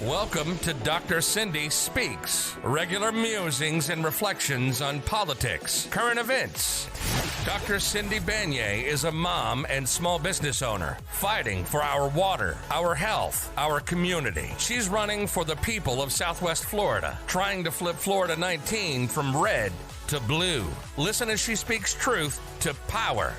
Welcome to Dr. Cindy Speaks, regular musings and reflections on politics, current events. Dr. Cindy Banyai is a mom and small business owner fighting for our water, our health, our community. She's running for the people of Southwest Florida, trying to flip Florida 19 from red to blue. Listen as she speaks truth to power.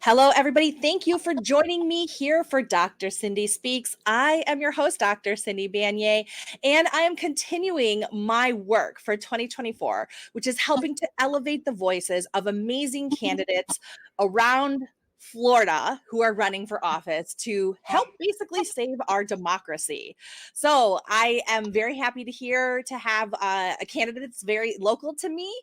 Hello, everybody. Thank you for joining me here for Dr. Cindy Speaks. I am your host, Dr. Cindy Banyai, and I am continuing my work for 2024, which is helping to elevate the voices of amazing candidates around Florida who are running for office to help basically save our democracy. So I am very happy to have a candidate that's very local to me,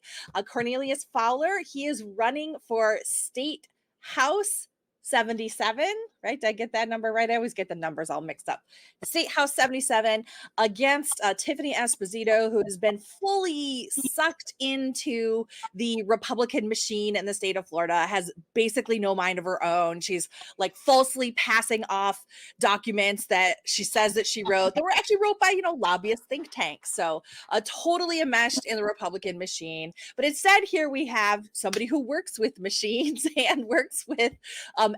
Cornelius Fowler. He is running for state House 77, right? Did I get that number right? I always get the numbers all mixed up. State House 77 against Tiffany Esposito, who has been fully sucked into the Republican machine in the state of Florida, has basically no mind of her own. She's like falsely passing off documents that she says that she wrote that were actually wrote by, lobbyist think tanks. So totally enmeshed in the Republican machine. But instead, here we have somebody who works with machines and works with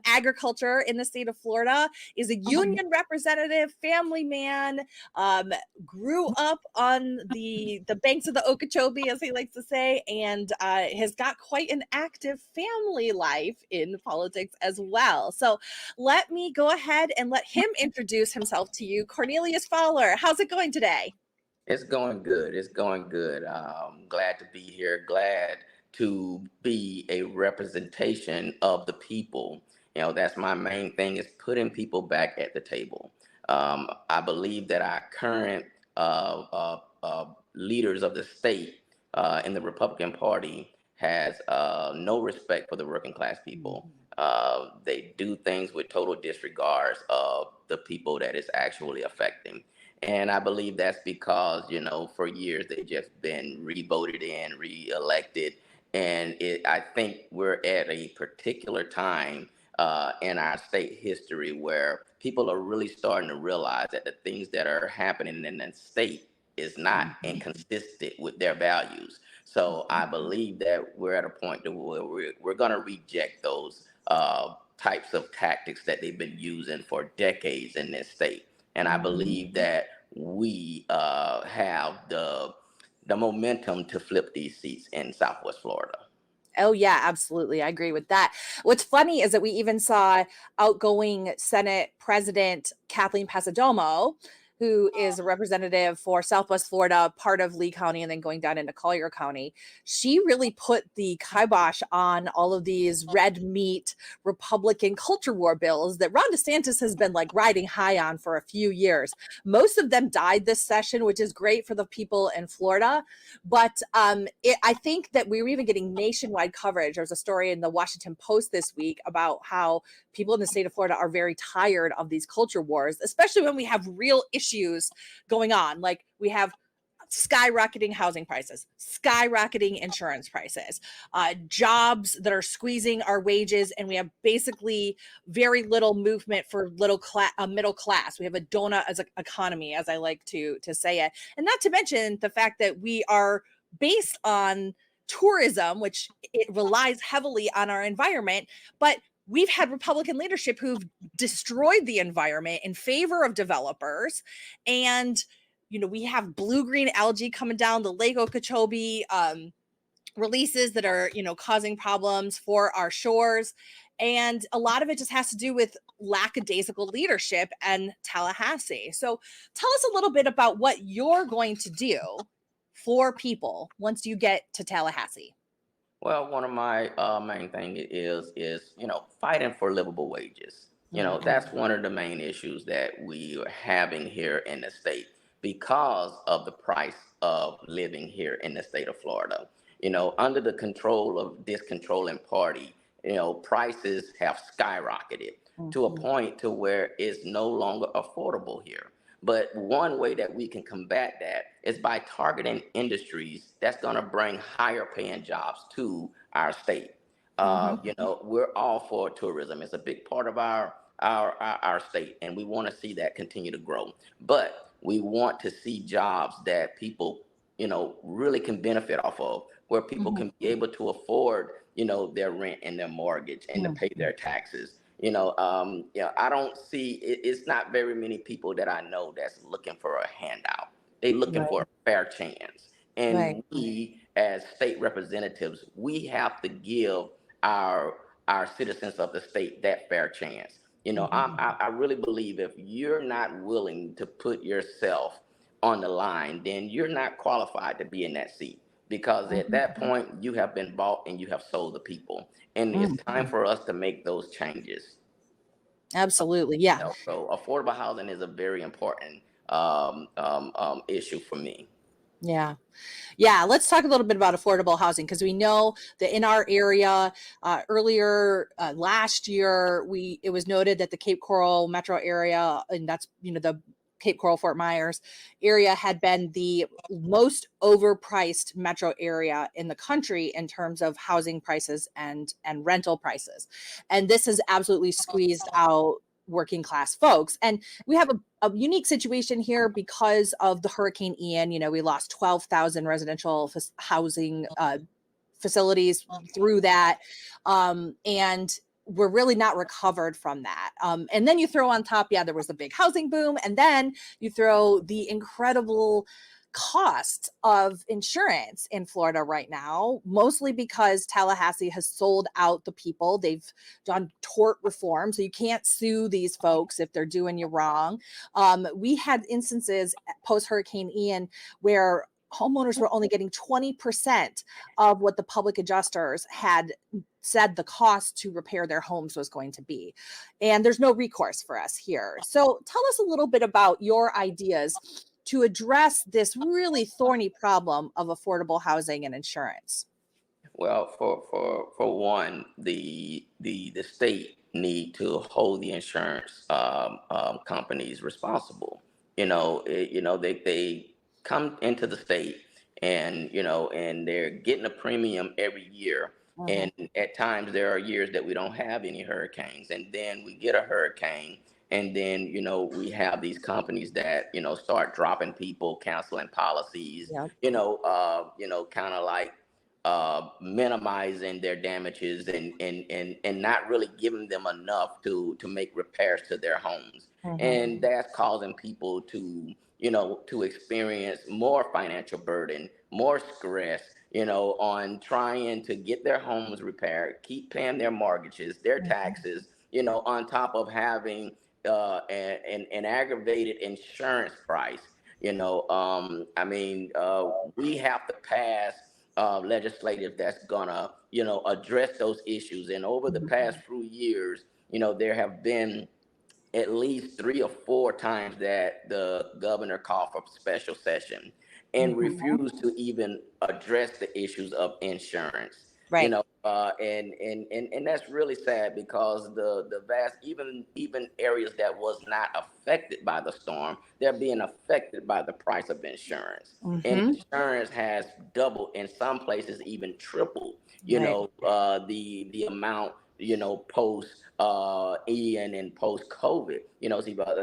agriculture in the state of Florida, is a union representative, family man, grew up on the banks of the Okeechobee, as he likes to say, and has got quite an active family life in politics as well. So let me go ahead and let him introduce himself to you. Cornelius Fowler, how's it going today? It's going good. It's going good. Glad to be here. Glad to be a representation of the people. That's my main thing, is putting people back at the table. I believe that our current leaders of the state in the Republican Party has no respect for the working class people. They do things with total disregards of the people that it's actually affecting. And I believe that's because, for years they've just been re-voted in, re-elected. And I think we're at a particular time in our state history where people are really starting to realize that the things that are happening in the state is not inconsistent with their values. So I believe that we're at a point where we're going to reject those types of tactics that they've been using for decades in this state. And I believe that we have the momentum to flip these seats in Southwest Florida. Oh, yeah, absolutely. I agree with that. What's funny is that we even saw outgoing Senate President Kathleen Pasadomo, who is a representative for Southwest Florida, part of Lee County, and then going down into Collier County. She really put the kibosh on all of these red meat Republican culture war bills that Ron DeSantis has been like riding high on for a few years. Most of them died this session, which is great for the people in Florida. But I think that we were even getting nationwide coverage. There was a story in the Washington Post this week about how people in the state of Florida are very tired of these culture wars, especially when we have real issues going on. Like we have skyrocketing housing prices, skyrocketing insurance prices, jobs that are squeezing our wages, and we have basically very little movement for middle class. We have a donut as an economy, as I like to say it, and not to mention the fact that we are based on tourism, which it relies heavily on our environment, but we've had Republican leadership who've destroyed the environment in favor of developers. And, we have blue-green algae coming down the Lake Okeechobee, releases that are, causing problems for our shores. And a lot of it just has to do with lackadaisical leadership and Tallahassee. So tell us a little bit about what you're going to do for people once you get to Tallahassee. Well, one of my main things is fighting for livable wages. That's one of the main issues that we are having here in the state because of the price of living here in the state of Florida. Under the control of this controlling party, prices have skyrocketed to a point to where it's no longer affordable here. But one way that we can combat that is by targeting industries that's going to bring higher paying jobs to our state. You know, we're all for tourism. It's a big part of our state, and we want to see that continue to grow. But we want to see jobs that people, you know, really can benefit off of, where people can be able to afford, you know, their rent and their mortgage and to pay their taxes. You know, I don't see it's not very many people that I know that's looking for a handout. They looking for a fair chance. And we, as state representatives, we have to give our citizens of the state that fair chance. You know, I really believe if you're not willing to put yourself on the line, then you're not qualified to be in that seat, because at that point you have been bought and you have sold the people, and it's time for us to make those changes. Absolutely. Yeah. You know, so affordable housing is a very important issue for me. Yeah. Yeah, let's talk a little bit about affordable housing, because we know that in our area, earlier last year, it was noted that the Cape Coral metro area, and that's, you know, the Cape Coral Fort Myers area, had been the most overpriced metro area in the country in terms of housing prices and rental prices, and this has absolutely squeezed out working class folks. And we have a unique situation here because of the Hurricane Ian. You know, we lost 12,000 residential housing facilities through that. And we're really not recovered from that. And then you throw on top, there was a big housing boom. And then you throw the incredible cost of insurance in Florida right now, mostly because Tallahassee has sold out the people. They've done tort reform, so you can't sue these folks if they're doing you wrong. We had instances post Hurricane Ian where homeowners were only getting 20% of what the public adjusters had said the cost to repair their homes was going to be. And there's no recourse for us here. So tell us a little bit about your ideas to address this really thorny problem of affordable housing and insurance. Well, for one, the state need to hold the insurance companies responsible. They come into the state, and and they're getting a premium every year. And at times there are years that we don't have any hurricanes, and then we get a hurricane, and then we have these companies that start dropping people, canceling policies. Yep. Kind of like minimizing their damages, and not really giving them enough to make repairs to their homes. And that's causing people to experience more financial burden, more stress, on trying to get their homes repaired, keep paying their mortgages, their taxes, on top of having an aggravated insurance price. We have to pass legislative that's gonna, address those issues. And over the past few years, there have been at least 3 or 4 times that the governor called for special session and refused to even address the issues of insurance. Right. And that's really sad, because the vast, even areas that was not affected by the storm, they're being affected by the price of insurance. And insurance has doubled, in some places even tripled, the amount, post Ian and post COVID.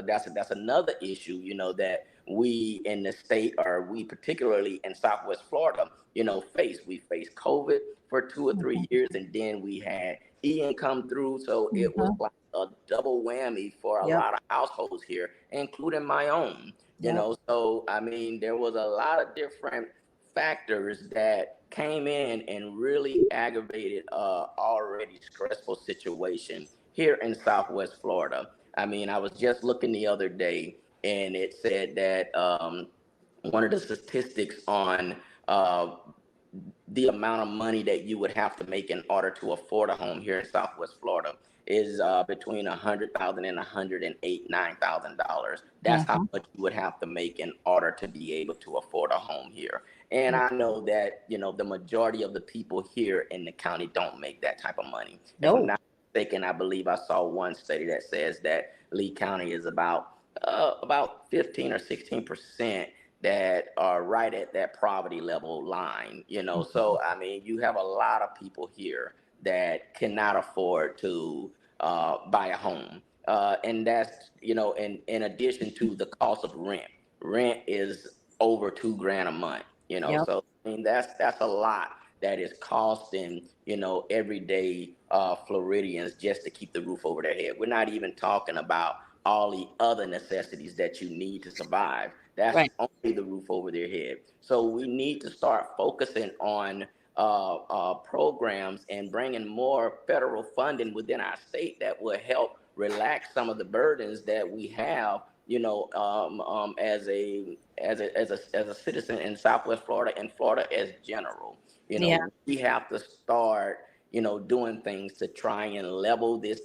That's another issue, that we in the state, or we particularly in Southwest Florida, we faced COVID for 2 or 3 years, and then we had Ian come through. So it was like a double whammy for a lot of households here, including my own. So there was a lot of different factors that came in and really aggravated already stressful situation here in Southwest Florida. I was just looking the other day, and it said that one of the statistics on the amount of money that you would have to make in order to afford a home here in Southwest Florida is between $100,000 and $189,000. That's how much you would have to make in order to be able to afford a home here. And I know that the majority of the people here in the county don't make that type of money. No. If I'm not mistaken, I believe I saw one study that says that Lee County is about about 15 or 16% that are right at that poverty level line, you know. So, I mean, you have a lot of people here that cannot afford to buy a home. And that's, you know, in addition to the cost of rent. Rent is over $2,000 a month, you know. Yep. So, I mean, that's a lot that is costing, you know, everyday Floridians just to keep the roof over their head. We're not even talking about all the other necessities that you need to survive. That's Right. only the roof over their head. So we need to start focusing on programs and bringing more federal funding within our state that will help relax some of the burdens that we have, you know, as a citizen in Southwest Florida and Florida as general. You Yeah. know, we have to start, you know, doing things to try and level this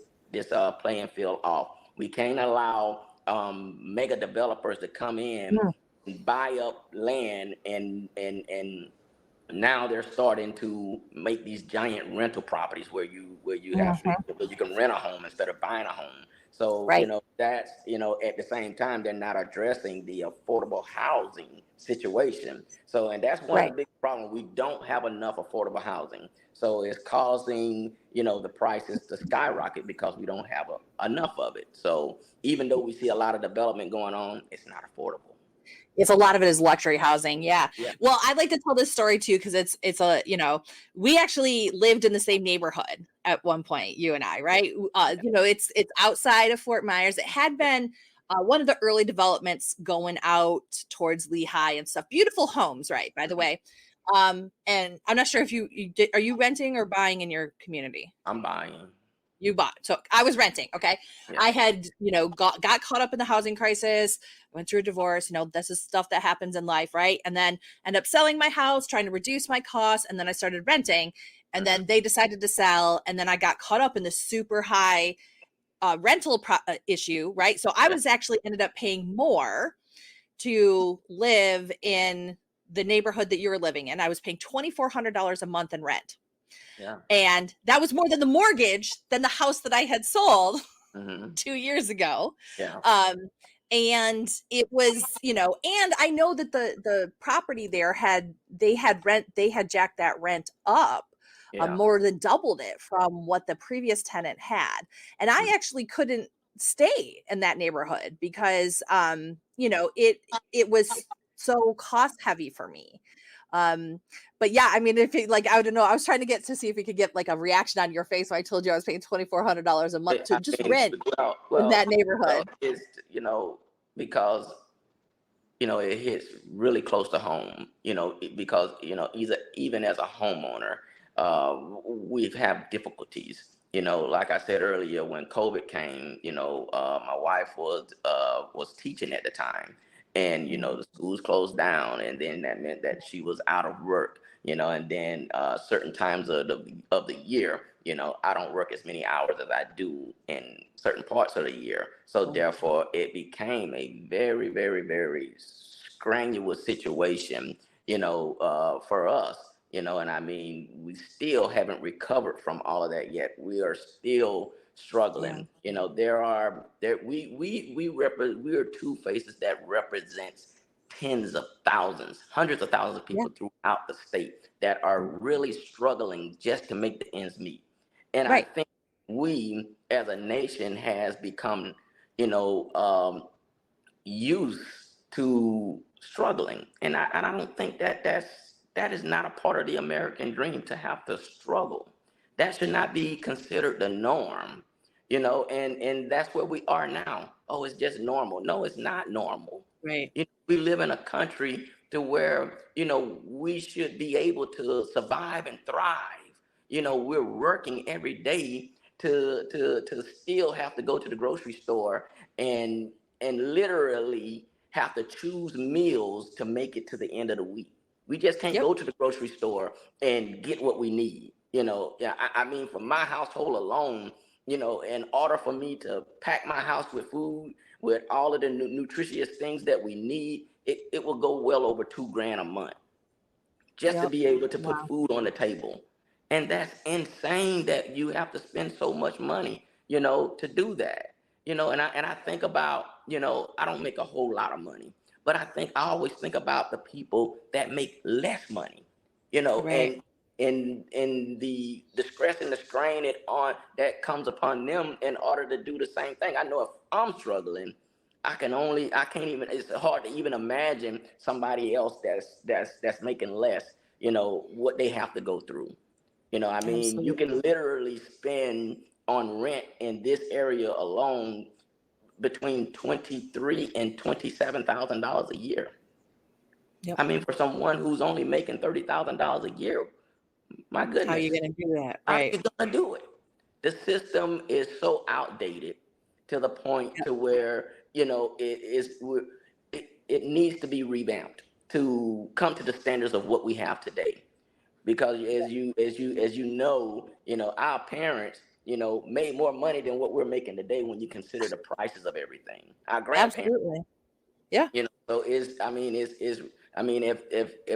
playing field off. We can't allow mega developers to come in Mm. and buy up land and now they're starting to make these giant rental properties where you actually Mhm. where you can rent a home instead of buying a home. So, you Right. know, that's, you know, at the same time, they're not addressing the affordable housing situation. So, and that's one of Right. the big problems. We don't have enough affordable housing. So it's causing, you know, the prices to skyrocket because we don't have enough of it. So even though we see a lot of development going on, it's not affordable. It's a lot of it is luxury housing. Yeah. Yeah. Well, I'd like to tell this story too because it's a, you know, we actually lived in the same neighborhood at one point, you and I, right? You know, it's outside of Fort Myers. It had been one of the early developments going out towards Lehigh and stuff. Beautiful homes, right? By the way. And I'm not sure if are you renting or buying in your community? I'm buying. You bought. So I was renting. Okay. Yeah. I had, you know, got caught up in the housing crisis, went through a divorce, you know, this is stuff that happens in life. Right. And then end up selling my house, trying to reduce my costs. And then I started renting and then they decided to sell. And then I got caught up in the super high rental issue. Right. So I Yeah. was actually ended up paying more to live in the neighborhood that you were living in. I was paying $2,400 a month in rent. Yeah. And that was more than the mortgage than the house that I had sold Hmm. 2 years ago. Yeah. And it was, you know, and I know that the property there they had jacked that rent up Yeah. more than doubled it from what the previous tenant had. And I actually couldn't stay in that neighborhood because you know, it was so cost heavy for me. Um, but yeah, I mean, if it, like, I don't know, I was trying to get to see if we could get like a reaction on your face when I told you I was paying $2,400 a month to I just mean, rent well, in well, that neighborhood. it's, you know, because, you know, it hits really close to home, you know, because, you know, even as a homeowner, we've had difficulties. You know, like I said earlier, when COVID came, you know, my wife was teaching at the time, and you know the schools closed down, and then that meant that she was out of work. You know, and then certain times of the year, you know, I don't work as many hours as I do in certain parts of the year. So therefore, it became a very, very, very strenuous situation, you know, for us. You know, and I mean, we still haven't recovered from all of that yet. We are still Yeah. struggling. You know, we are two faces that represents tens of thousands, hundreds of thousands of Yeah. people throughout the state that are really struggling just to make the ends meet. And I Right. think we as a nation has become, you know, used to struggling. And I don't think that is not a part of the American dream to have to struggle. That should not be considered the norm, you know, and that's where we are now. Oh, it's just normal. No, it's not normal. Right. You know, we live in a country to where, you know, we should be able to survive and thrive. You know, we're working every day to still have to go to the grocery store and literally have to choose meals to make it to the end of the week. We just can't Yep. go to the grocery store and get what we need. You know, yeah, I mean, for my household alone, you know, in order for me to pack my house with food, with all of the nutritious things that we need, it will go well over $2,000 a month just to Yep. be able to put Wow. food on the table. And that's insane that you have to spend so much money, you know, to do that. You know, and I think about, I don't make a whole lot of money, but I always think about the people that make less money, Right. and the stress and the strain that comes upon them in order to do the same thing. I know if I'm struggling, I can't even, it's hard to even imagine somebody else that's making less, what they have to go through. I mean, you Absolutely. can literally spend on rent in this area alone between $23,000 and $27,000 a year. Yep. I mean, for someone who's only making $30,000 a year, my How are you goodness, going to do that? how are Right. you gonna do it? The system is so outdated to the point Yep. to where it needs to be revamped to come to the standards of what we have today. Because our parents made more money than what we're making today when you consider the prices of everything. Our grandparents, Absolutely. Yeah. so if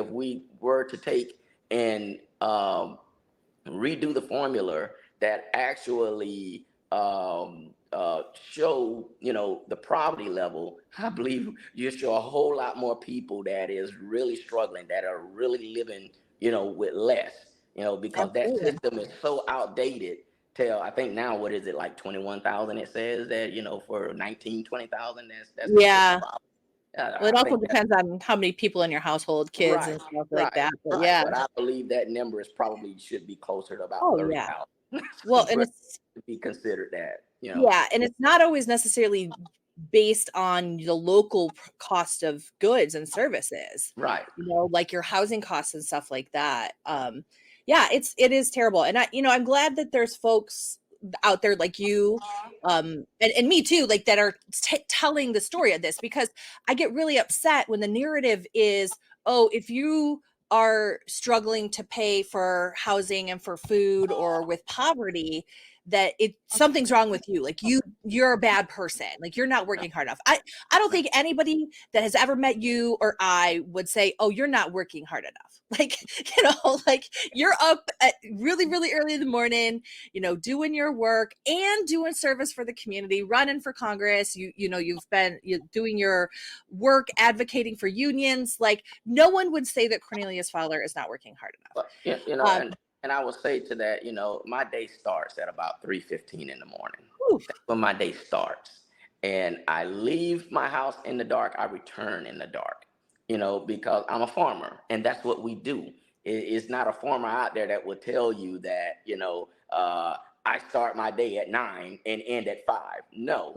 we were to take and redo the formula that actually show the poverty level, I believe you show a whole lot more people that is really struggling, that are really living with less, because that Absolutely. system is so outdated. Till I think now, what is it, like 21,000? It says that for 19, 20,000, that's considered Yeah. poverty. Well, it I also think that depends on how many people in your household, kids right, and stuff like right, that. But right. yeah. But I believe that number is probably should be closer to about Oh, yeah. 30,000 Well, and for it it's, to be considered that. yeah, and it's not always necessarily based on the local cost of goods and services, Right. like your housing costs and stuff like that. Yeah, it is terrible. And I'm glad that there's folks out there like you, and me too, like that are telling the story of this, because I get really upset when the narrative is, oh, if you are struggling to pay for housing and for food or with poverty, that something's wrong with you, like you're a bad person, like you're not working hard enough. I don't think anybody that has ever met you or I would say, oh, you're not working hard enough. Like, like you're up at really, really early in the morning, doing your work and doing service for the community, running for Congress. You've been doing your work advocating for unions. Like, no one would say that Cornelius Fowler is not working hard enough. But and I will say to that, my day starts at about 3:15 in the morning. Whew. That's when my day starts, and I leave my house in the dark. I return in the dark, because I'm a farmer, and that's what we do. It's not a farmer out there that will tell you that, I start my day at 9 and end at 5. No,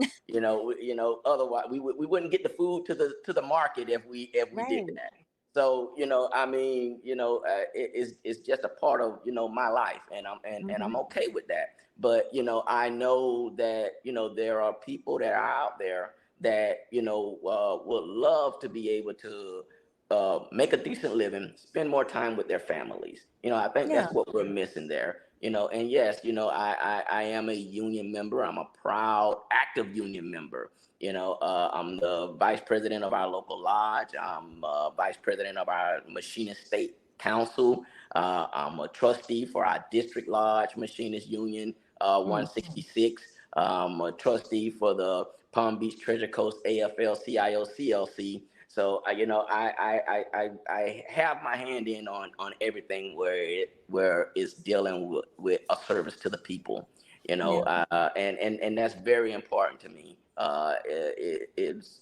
otherwise we wouldn't get the food to the market if we did Right. that. So, I mean, it's just a part of, my life, and I'm okay with that. But, I know that, there are people that are out there that, would love to be able to make a decent living, spend more time with their families. I think Yeah. that's what we're missing there. And yes, I am a union member. I'm a proud, active union member. I'm the vice president of our local lodge. I'm vice president of our machinist state council. I'm a trustee for our district lodge machinist union, 166. I'm a trustee for the Palm Beach Treasure Coast AFL-CIO CLC. So I have my hand in on everything where it's dealing with a service to the people. Yeah. And that's very important to me. It is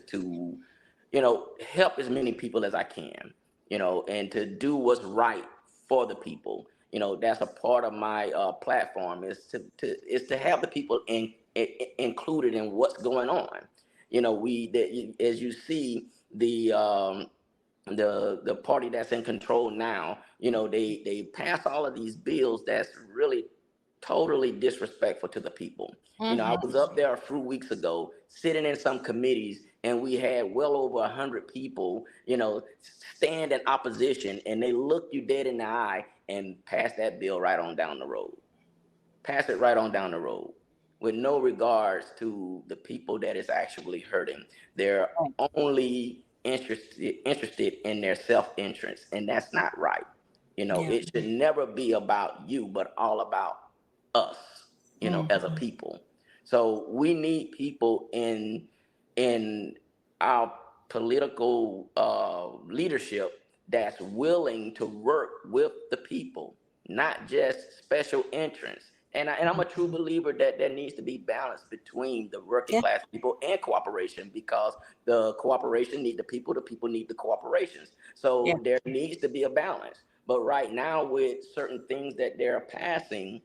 to, help as many people as I can, and to do what's right for the people. That's a part of my platform, is to have the people included in what's going on. As you see, the party that's in control now, they pass all of these bills that's really totally disrespectful to the people. I was up there a few weeks ago sitting in some committees, and we had well over 100 people, stand in opposition, and they look you dead in the eye and pass that bill right on down the road. Pass it right on down the road with no regards to the people that is actually hurting. They're only interested in their self-interest, and that's not right. Yeah. It should never be about you, but all about us, as a people. So we need people in in our political leadership that's willing to work with the people, not just special interests. And I'm a true believer that there needs to be balance between the working Yeah. class people and cooperation, because the cooperation need the people need the cooperations. So Yeah. there needs to be a balance. But right now, with certain things that they're passing,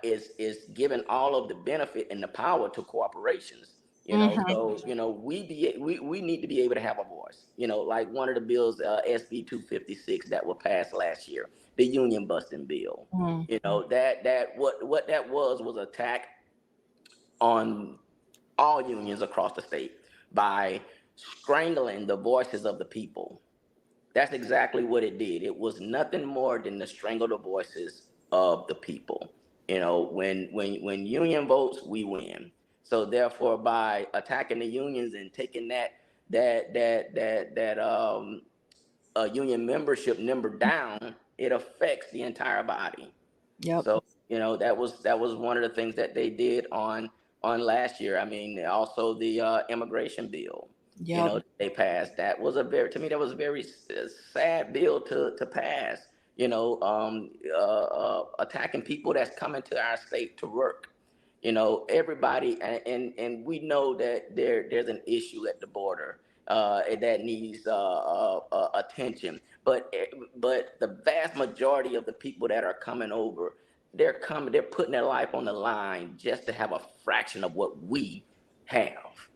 is giving all of the benefit and the power to corporations. So we need to be able to have a voice. Like one of the bills, SB 256, that was passed last year, the union busting bill. Mhm. That what that was attack on all unions across the state by strangling the voices of the people. That's exactly what it did. It was nothing more than to strangle the voices of the people. When union votes, we win. So therefore, by attacking the unions and taking that union membership number down, it affects the entire body. Yep. So that was one of the things that they did on last year. I mean, also the immigration bill. Yep. They passed. That was to me, that was a very sad bill to pass. Attacking people that's coming to our state to work. Everybody, and we know that there's an issue at the border that needs attention. But the vast majority of the people that are coming over, they're putting their life on the line just to have a fraction of what we have,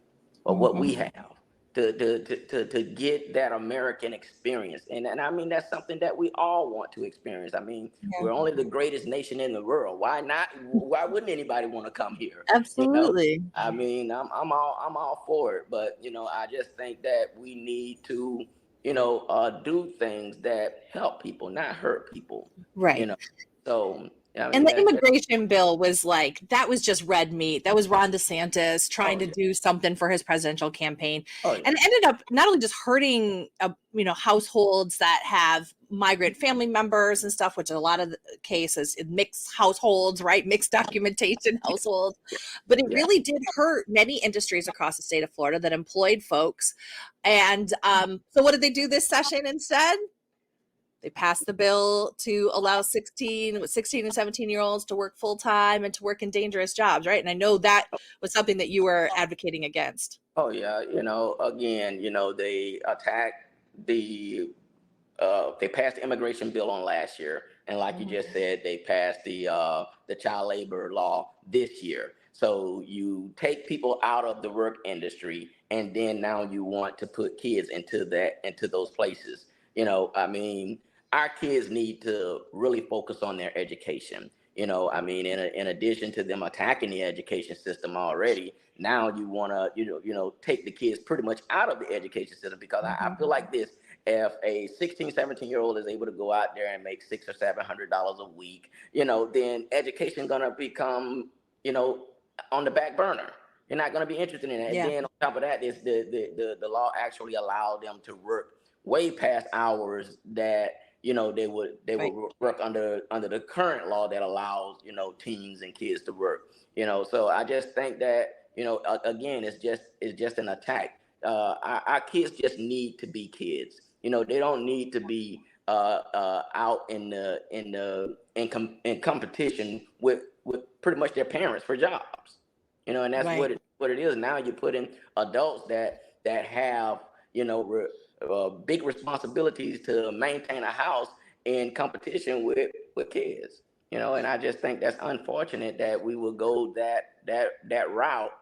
or what we Mhm. have, to get that American experience. And I mean, that's something that we all want to experience. I mean, Yeah. we're only the greatest nation in the world. Why not? Why wouldn't anybody want to come here? Absolutely. I mean, I'm all for it, but I just think that we need to, do things that help people, not hurt people. You Right. know, so I And mean, the that's just, immigration bill was like, that was just red meat. That was Ron DeSantis trying oh to yeah, do something for his presidential campaign. oh And yeah, it ended up not only just hurting, households that have migrant family members and stuff, which in a lot of the cases, mixed households, right? Mixed documentation households. But it yeah. really did hurt many industries across the state of Florida that employed folks. And so what did they do this session instead? They passed the bill to allow 16 and 17-year-olds to work full time and to work in dangerous jobs, right? And I know that was something that you were advocating against. Oh yeah, again, they attacked the they passed the immigration bill on last year, and like you Mhm. just said, they passed the child labor law this year. So you take people out of the work industry, and then now you want to put kids into those places. I mean, our kids need to really focus on their education. I mean, in addition to them attacking the education system already, now you want to take the kids pretty much out of the education system, because I Mhm. feel like this: if a 16, 17-year-old is able to go out there and make $600 or $700 a week, then education gonna become, on the back burner. You're not gonna be interested in it. And Yeah. then on top of that, is the law actually allowed them to work way past hours that they would Right. work under the current law that allows teens and kids to work. So I just think that again, it's just an attack. Our kids just need to be kids. They don't need to be out in competition with pretty much their parents for jobs. And that's Right. what it is. Now you're putting adults that have big responsibilities to maintain a house in competition with kids. And I just think that's unfortunate that we will go that route.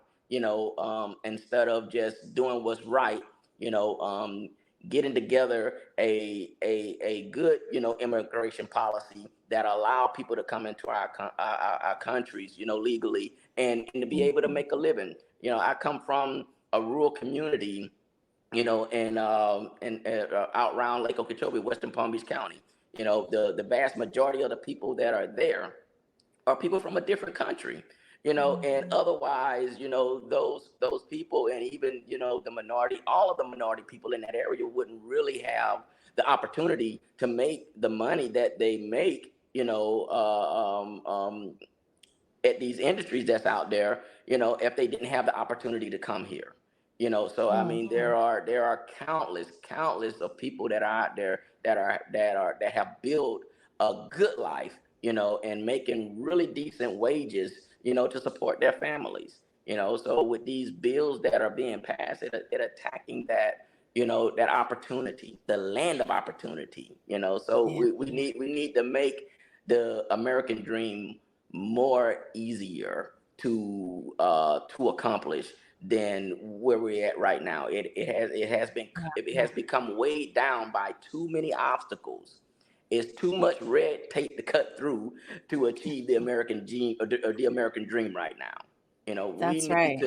Instead of just doing what's right. You know, um, Getting together a good immigration policy that allow people to come into our countries legally, and to be able to make a living. I come from a rural community, and out around Lake Okeechobee, Western Palm Beach County. The vast majority of the people that are there are people from a different country. And Mhm. otherwise, those people, and even the minority, all of the minority people in that area wouldn't really have the opportunity to make the money that they make, at these industries that's out there, if they didn't have the opportunity to come here. So I mean, there are countless of people that are out there that have built a good life, and making really decent wages, to support their families. So with these bills that are being passed, it attacking that, that opportunity, the land of opportunity. So Yeah. we need to make the American dream more easier to accomplish than where we're at right now. It has become weighed down by too many obstacles. It's too much red tape to cut through to achieve the American dream, or the American dream right now. We That's need right.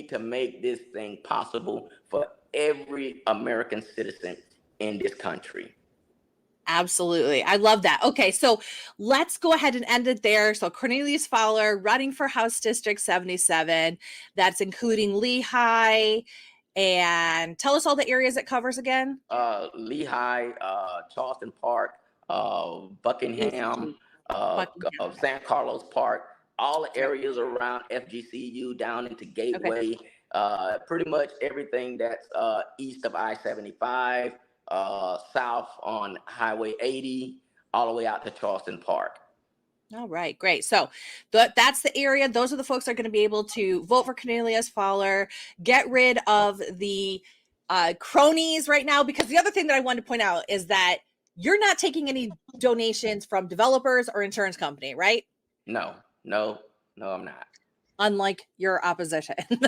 to make this thing possible for every American citizen in this country. Absolutely. I love that. Okay, so let's go ahead and end it there. So Cornelius Fowler running for House District 77. That's including Lehigh. And tell us all the areas it covers again. Lehigh, Charleston Park, Buckingham, Buckingham. San Carlos Park, all the That's right. areas around FGCU down into Okay. Gateway, pretty much everything that's east of I-75, south on Highway 80, all the way out to Charleston Park. All right, great. So that's the area. Those are the folks that are going to be able to vote for Cornelius Fowler, get rid of the cronies right now. Because the other thing that I wanted to point out is that you're not taking any donations from developers or insurance company, right? No, I'm not. Unlike your opposition, Yeah,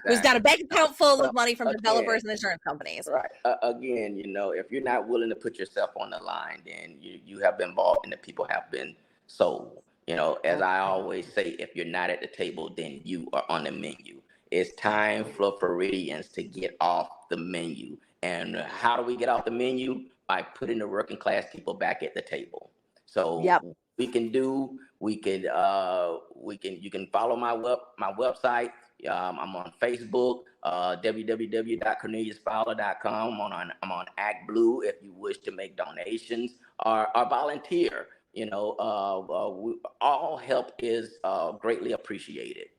who's got a exactly. bank account full Well, of money from again, developers and insurance companies. right. Again, if you're not willing to put yourself on the line, then you have been bought and the people have been sold. As I always say, if you're not at the table, then you are on the menu. It's time for Floridians to get off the menu. And how do we get off the menu? By putting the working class people back at the table. So Yep. you can follow my website. I'm on Facebook, www.corneliusfowler.com. I'm on ActBlue if you wish to make donations or volunteer. All help is greatly appreciated.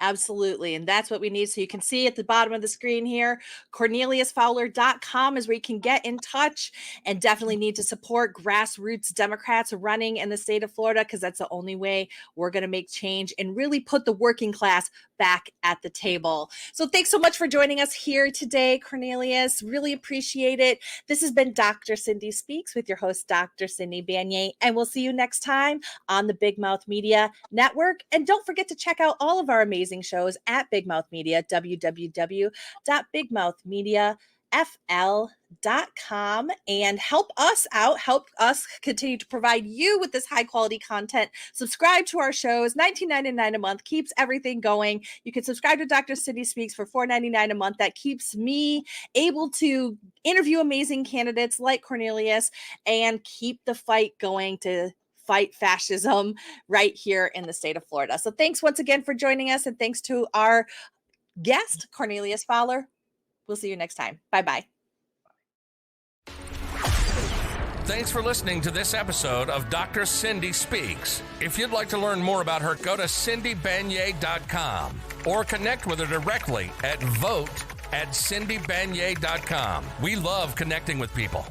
Absolutely. And that's what we need. So you can see at the bottom of the screen here, CorneliusFowler.com is where you can get in touch, and definitely need to support grassroots Democrats running in the state of Florida, because that's the only way we're going to make change and really put the working class back at the table. So thanks so much for joining us here today, Cornelius. Really appreciate it. This has been Dr. Cindy Speaks with your host, Dr. Cindy Banyai, and we'll see you next time on the Big Mouth Media Network. And don't forget to check out all of our amazing shows at Big Mouth Media, www.bigmouthmediafl.com, and help us out, help us continue to provide you with this high quality content. Subscribe to our shows. $19.99 a month keeps everything going. You can subscribe to Dr. Cindy Speaks for $4.99 a month. That keeps me able to interview amazing candidates like Cornelius and keep the fight going to fight fascism right here in the state of Florida. So thanks once again for joining us, and thanks to our guest, Cornelius Fowler. We'll see you next time. Bye-bye. Thanks for listening to this episode of Dr. Cindy Speaks. If you'd like to learn more about her, go to cindybanyai.com or connect with her directly at vote@cindybanyai.com. We love connecting with people.